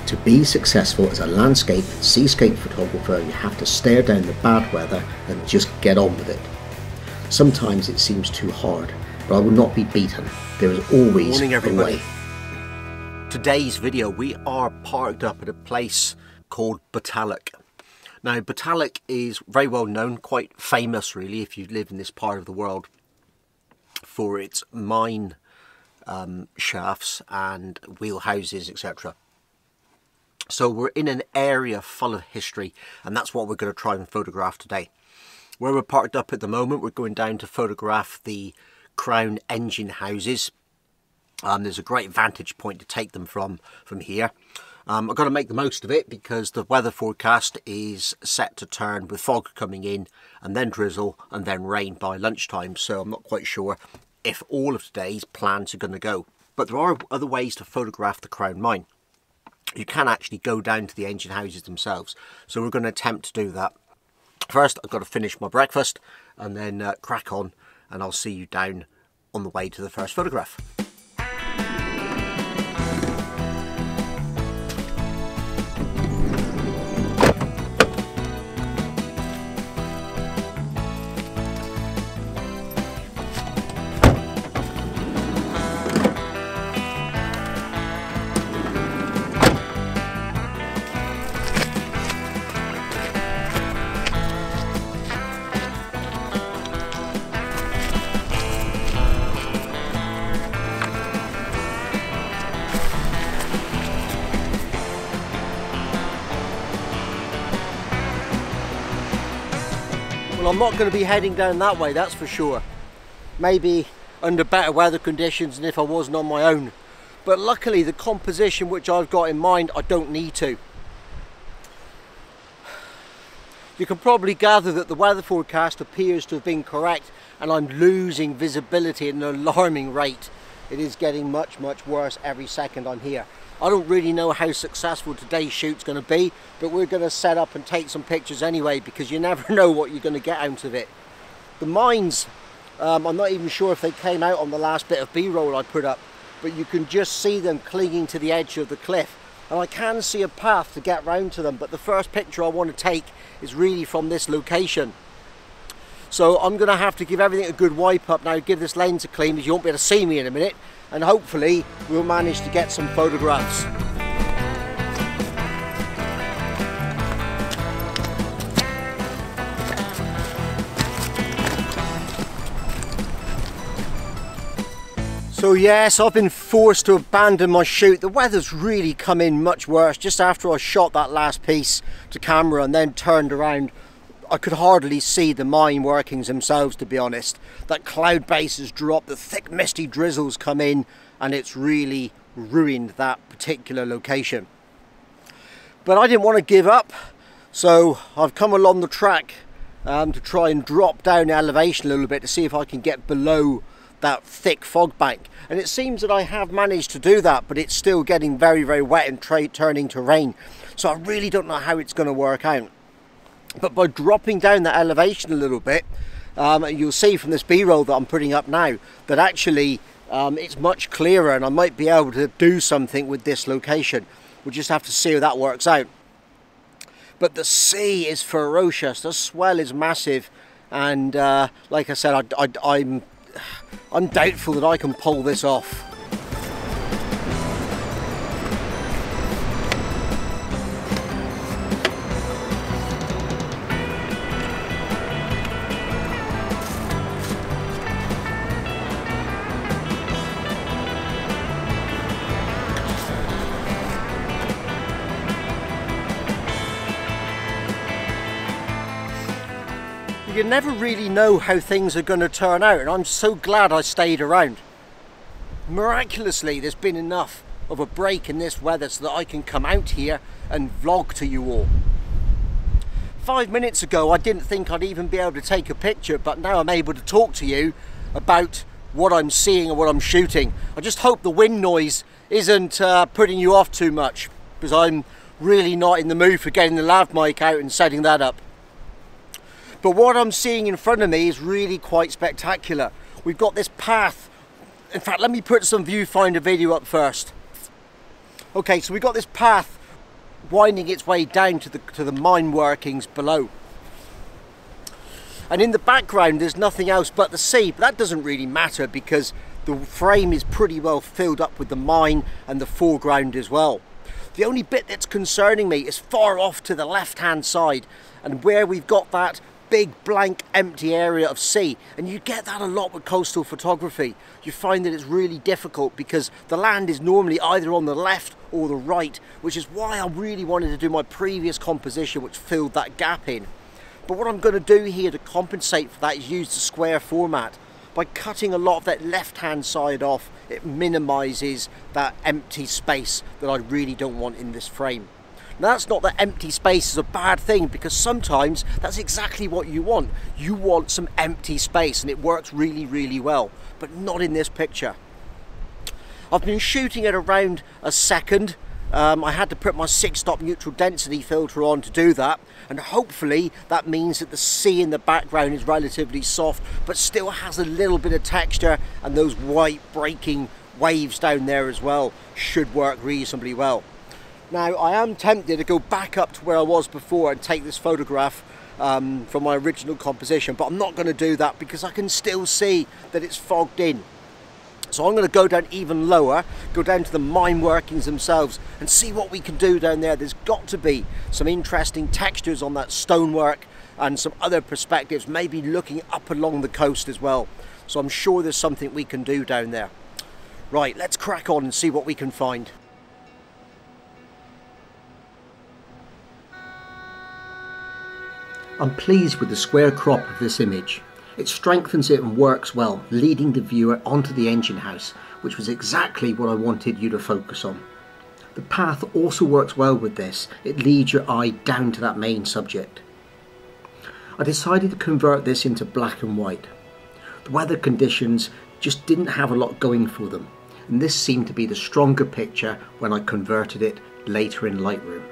To be successful as a landscape seascape photographer, you have to stare down the bad weather and just get on with it. Sometimes it seems too hard, but I will not be beaten. There is always a way. Today's video, we are parked up at a place called Botalloch. Now, Botalloch is very well known, quite famous really if you live in this part of the world, for its mine shafts and wheelhouses, etc. So we're in an area full of history, and that's what we're going to try and photograph today. Where we're parked up at the moment, we're going down to photograph the Crown engine houses. There's a great vantage point to take them from here. I've got to make the most of it because the weather forecast is set to turn with fog coming in and then drizzle and then rain by lunchtime, so I'm not quite sure if all of today's plans are going to go. But there are other ways to photograph the Crown mine. You can actually go down to the engine houses themselves, so we're going to attempt to do that. First, I've got to finish my breakfast and then crack on, and I'll see you down on the way to the first photograph. Well, I'm not going to be heading down that way, that's for sure. Maybe under better weather conditions than if I wasn't on my own. But luckily, the composition which I've got in mind, I don't need to. You can probably gather that the weather forecast appears to have been correct, and I'm losing visibility at an alarming rate. It is getting much worse every second I'm here. I don't really know how successful today's shoot's going to be, but we're going to set up and take some pictures anyway, because you never know what you're going to get out of it. The mines, I'm not even sure if they came out on the last bit of B-roll I put up, but you can just see them clinging to the edge of the cliff. And I can see a path to get round to them, but the first picture I want to take is really from this location. So I'm going to have to give everything a good wipe up now, give this lens a clean, because you won't be able to see me in a minute, and hopefully we'll manage to get some photographs. So yes, I've been forced to abandon my shoot. The weather's really come in much worse. Just after I shot that last piece to camera and then turned around, I could hardly see the mine workings themselves, to be honest. That cloud base has dropped, the thick misty drizzles come in, and it's really ruined that particular location. But I didn't want to give up, so I've come along the track to try and drop down elevation a little bit to see if I can get below that thick fog bank. And it seems that I have managed to do that, but it's still getting very wet and turning to rain. So I really don't know how it's going to work out. But by dropping down that elevation a little bit, you'll see from this B-roll that I'm putting up now that actually it's much clearer, and I might be able to do something with this location. We'll just have to see how that works out. But the sea is ferocious, the swell is massive, and like I said, I'm doubtful that I can pull this off. You never really know how things are going to turn out, and I'm so glad I stayed around. Miraculously, there's been enough of a break in this weather so that I can come out here and vlog to you all. 5 minutes ago I didn't think I'd even be able to take a picture, but now I'm able to talk to you about what I'm seeing and what I'm shooting. I just hope the wind noise isn't putting you off too much, because I'm really not in the mood for getting the lav mic out and setting that up. But what I'm seeing in front of me is really quite spectacular. We've got this path. In fact, let me put some viewfinder video up first. Okay, so we've got this path winding its way down to the mine workings below. And in the background there's nothing else but the sea, but that doesn't really matter because the frame is pretty well filled up with the mine and the foreground as well. The only bit that's concerning me is far off to the left hand side, and where we've got that big blank empty area of sea. And you get that a lot with coastal photography. You find that it's really difficult because the land is normally either on the left or the right, which is why I really wanted to do my previous composition which filled that gap in. But what I'm going to do here to compensate for that is use the square format. By cutting a lot of that left hand side off, it minimises that empty space that I really don't want in this frame. Now that's not that empty space is a bad thing, because sometimes that's exactly what you want. You want some empty space and it works really, really well, but not in this picture. I've been shooting at around a second. I had to put my 6-stop neutral density filter on to do that, and hopefully that means that the sea in the background is relatively soft but still has a little bit of texture, and those white breaking waves down there as well should work reasonably well. Now I am tempted to go back up to where I was before and take this photograph from my original composition, but I'm not going to do that because I can still see that it's fogged in. So I'm going to go down even lower, go down to the mine workings themselves and see what we can do down there. There's got to be some interesting textures on that stonework and some other perspectives, maybe looking up along the coast as well. So I'm sure there's something we can do down there. Right, let's crack on and see what we can find. I'm pleased with the square crop of this image. It strengthens it and works well, leading the viewer onto the engine house, which was exactly what I wanted you to focus on. The path also works well with this. It leads your eye down to that main subject. I decided to convert this into black and white. The weather conditions just didn't have a lot going for them, and this seemed to be the stronger picture when I converted it later in Lightroom.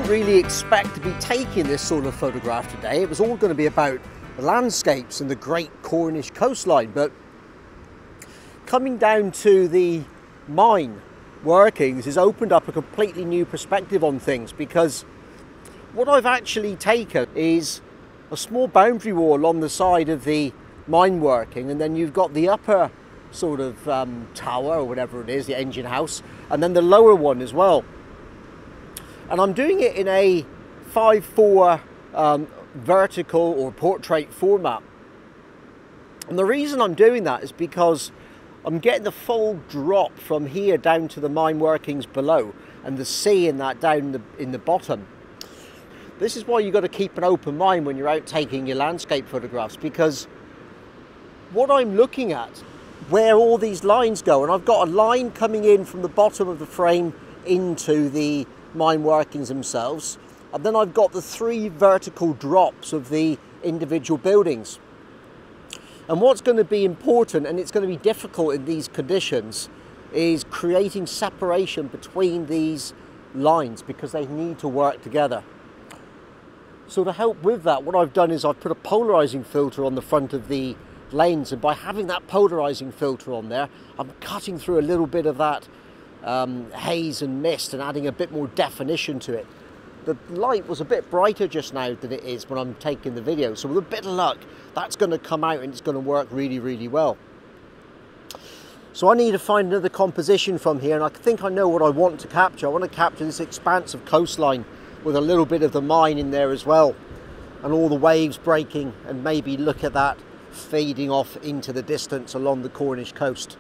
Really expect to be taking this sort of photograph today. It was all going to be about the landscapes and the great Cornish coastline, but coming down to the mine workings has opened up a completely new perspective on things, because what I've actually taken is a small boundary wall on the side of the mine working, and then you've got the upper sort of tower or whatever it is, the engine house, and then the lower one as well. And I'm doing it in a 5:4 vertical or portrait format. And the reason I'm doing that is because I'm getting the full drop from here down to the mine workings below, and the sea in that down in the bottom. This is why you've got to keep an open mind when you're out taking your landscape photographs, because what I'm looking at, where all these lines go, and I've got a line coming in from the bottom of the frame into the mine workings themselves, and then I've got the 3 vertical drops of the individual buildings. And what's going to be important, and it's going to be difficult in these conditions, is creating separation between these lines, because they need to work together. So to help with that, what I've done is I've put a polarizing filter on the front of the lens, and by having that polarizing filter on there, I'm cutting through a little bit of that haze and mist and adding a bit more definition to it. The light was a bit brighter just now than it is when I'm taking the video, so with a bit of luck that's going to come out and it's going to work really, really well. So I need to find another composition from here, and I think I know what I want to capture. I want to capture this expanse of coastline with a little bit of the mine in there as well, and all the waves breaking, and maybe look at that fading off into the distance along the Cornish coast.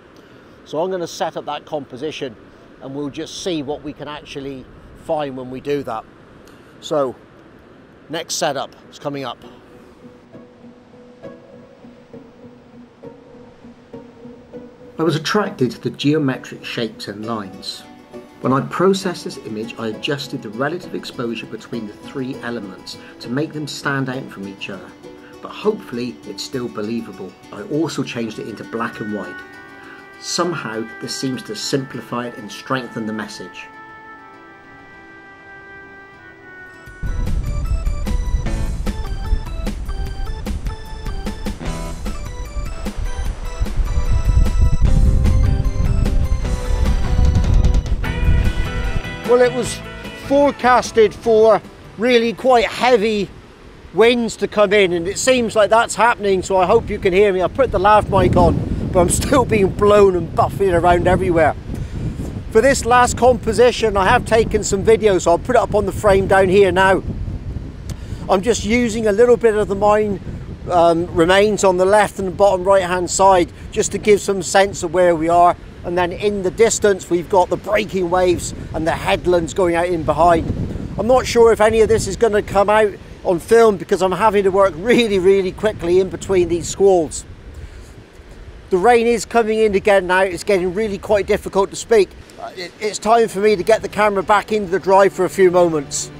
So I'm going to set up that composition, and we'll just see what we can actually find when we do that. So next setup is coming up. I was attracted to the geometric shapes and lines. When I processed this image, I adjusted the relative exposure between the 3 elements to make them stand out from each other, but hopefully it's still believable. I also changed it into black and white. Somehow this seems to simplify it and strengthen the message. Well, it was forecasted for really quite heavy winds to come in, and it seems like that's happening, so I hope you can hear me. I put the lav mic on, but I'm still being blown and buffeted around everywhere. For this last composition, I have taken some videos, so I'll put it up on the frame down here now. I'm just using a little bit of the mine remains on the left and the bottom right hand side just to give some sense of where we are. And then in the distance we've got the breaking waves and the headlands going out in behind. I'm not sure if any of this is going to come out on film because I'm having to work really quickly in between these squalls. The rain is coming in again now. It's getting really quite difficult to speak. It's time for me to get the camera back into the drive for a few moments.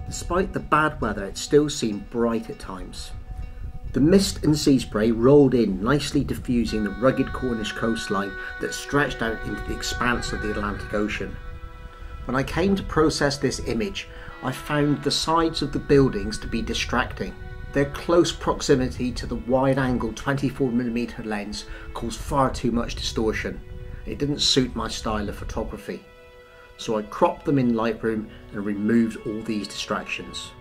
Despite the bad weather, it still seemed bright at times. The mist and sea spray rolled in, nicely diffusing the rugged Cornish coastline that stretched out into the expanse of the Atlantic Ocean. When I came to process this image, I found the sides of the buildings to be distracting. Their close proximity to the wide-angle 24mm lens caused far too much distortion. It didn't suit my style of photography. So I cropped them in Lightroom and removed all these distractions.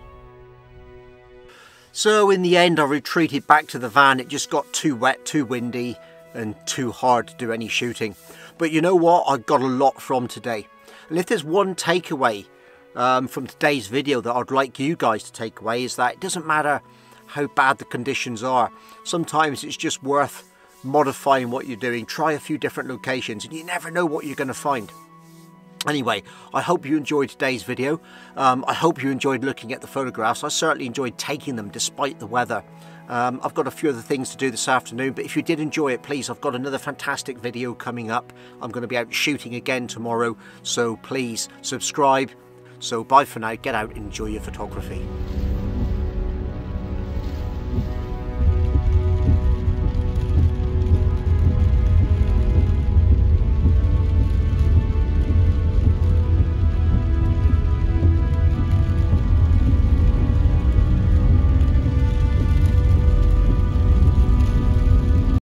So in the end I retreated back to the van. It just got too wet, too windy and too hard to do any shooting. But you know what? I got a lot from today. And if there's one takeaway from today's video that I'd like you guys to take away, is that it doesn't matter how bad the conditions are. Sometimes it's just worth modifying what you're doing. Try a few different locations and you never know what you're going to find. Anyway, I hope you enjoyed today's video. I hope you enjoyed looking at the photographs. I certainly enjoyed taking them despite the weather. I've got a few other things to do this afternoon, but if you did enjoy it, please, I've got another fantastic video coming up. I'm going to be out shooting again tomorrow, so please subscribe. So bye for now, get out and enjoy your photography.